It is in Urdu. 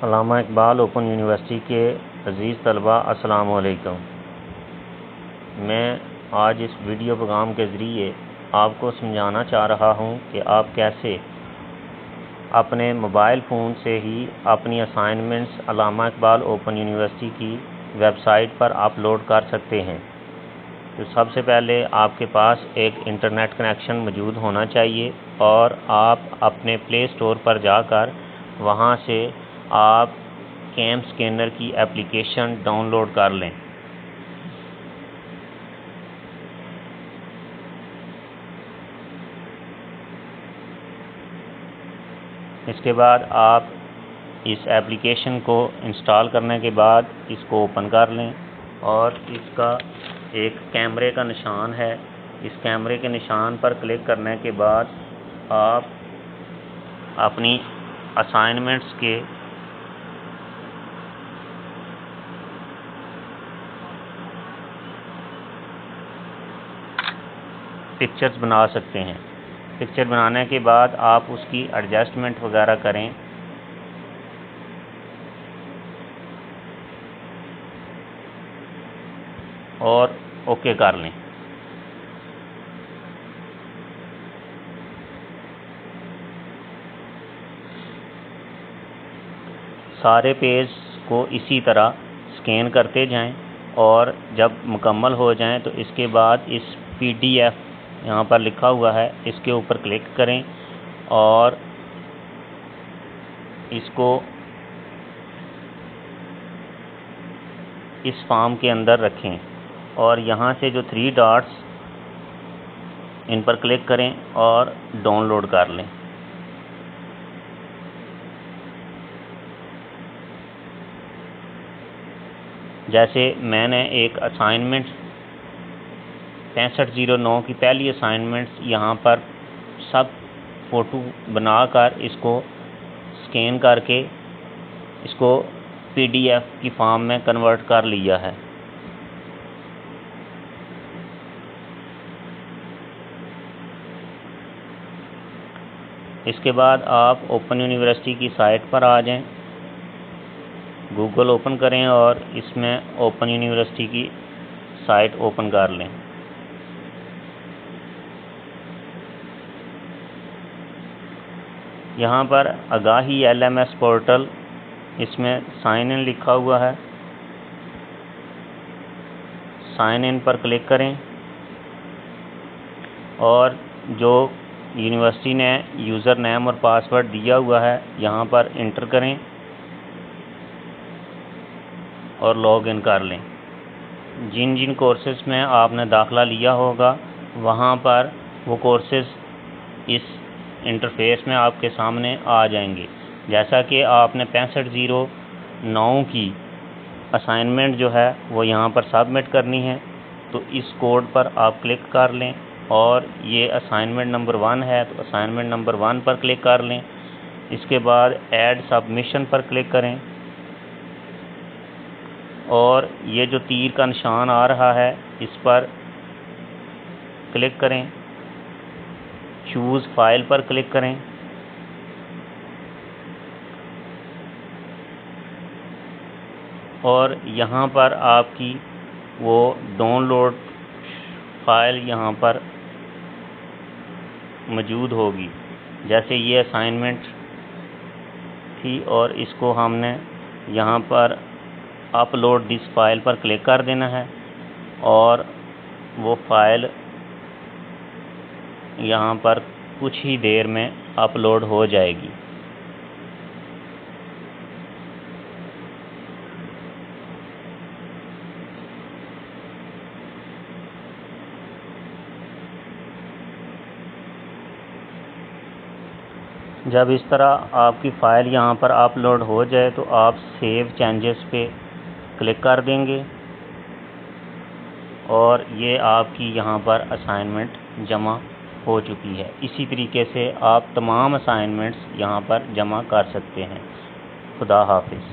علامہ اقبال اوپن یونیورسٹی کے عزیز طلباء السلام علیکم۔ میں آج اس ویڈیو پیغام کے ذریعے آپ کو سمجھانا چاہ رہا ہوں کہ آپ کیسے اپنے موبائل فون سے ہی اپنی اسائنمنٹس علامہ اقبال اوپن یونیورسٹی کی ویب سائٹ پر اپلوڈ کر سکتے ہیں۔ تو سب سے پہلے آپ کے پاس ایک انٹرنیٹ کنیکشن موجود ہونا چاہیے اور آپ اپنے پلے اسٹور پر جا کر وہاں سے آپ کیم اسکینر کی اپلیکیشن ڈاؤن لوڈ کر لیں۔ اس کے بعد آپ اس اپلیکیشن کو انسٹال کرنے کے بعد اس کو اوپن کر لیں اور اس کا ایک کیمرے کا نشان ہے، اس کیمرے کے نشان پر کلک کرنے کے بعد آپ اپنی اسائنمنٹس کے پکچرز بنا سکتے ہیں۔ پکچر بنانے کے بعد آپ اس کی ایڈجسٹمنٹ وغیرہ کریں اور اوکے کر لیں۔ سارے پیج کو اسی طرح سکین کرتے جائیں اور جب مکمل ہو جائیں تو اس کے بعد اس PDF یہاں پر لکھا ہوا ہے اس کے اوپر کلک کریں اور اس کو اس فارم کے اندر رکھیں اور یہاں سے جو 3 ڈاٹس ان پر کلک کریں اور ڈاؤن لوڈ کر لیں۔ جیسے میں نے ایک اسائنمنٹ 6509 کی پہلی اسائنمنٹس یہاں پر سب فوٹو بنا کر اس کو سکین کر کے اس کو PDF کی فارم میں کنورٹ کر لیا ہے۔ اس کے بعد آپ اوپن یونیورسٹی کی سائٹ پر آ جائیں، گوگل اوپن کریں اور اس میں اوپن یونیورسٹی کی سائٹ اوپن کر لیں۔ یہاں پر آگاہی LMS پورٹل، اس میں سائن ان لکھا ہوا ہے، سائن ان پر کلک کریں اور جو یونیورسٹی نے یوزر نیم اور پاسورڈ دیا ہوا ہے یہاں پر انٹر کریں اور لاگ ان کر لیں۔ جن جن کورسز میں آپ نے داخلہ لیا ہوگا وہاں پر وہ کورسز اس انٹرفیس میں آپ کے سامنے آ جائیں گے۔ جیسا کہ آپ نے 6509 کی اسائنمنٹ جو ہے وہ یہاں پر سبمٹ کرنی ہے تو اس کوڈ پر آپ کلک کر لیں اور یہ اسائنمنٹ نمبر 1 ہے تو اسائنمنٹ نمبر 1 پر کلک کر لیں۔ اس کے بعد ایڈ سبمیشن پر کلک کریں اور یہ جو تیر کا نشان آ رہا ہے اس پر کلک کریں، چوز فائل پر کلک کریں اور یہاں پر آپ کی وہ ڈاؤن لوڈ فائل یہاں پر موجود ہوگی۔ جیسے یہ اسائنمنٹ تھی اور اس کو ہم نے یہاں پر اپلوڈ دس فائل پر کلک کر دینا ہے اور وہ فائل یہاں پر کچھ ہی دیر میں اپلوڈ ہو جائے گی۔ جب اس طرح آپ کی فائل یہاں پر اپلوڈ ہو جائے تو آپ سیو چینجز پہ کلک کر دیں گے اور یہ آپ کی یہاں پر اسائنمنٹ جمع ہو چکی ہے۔ اسی طریقے سے آپ تمام اسائنمنٹس یہاں پر جمع کر سکتے ہیں۔ خدا حافظ۔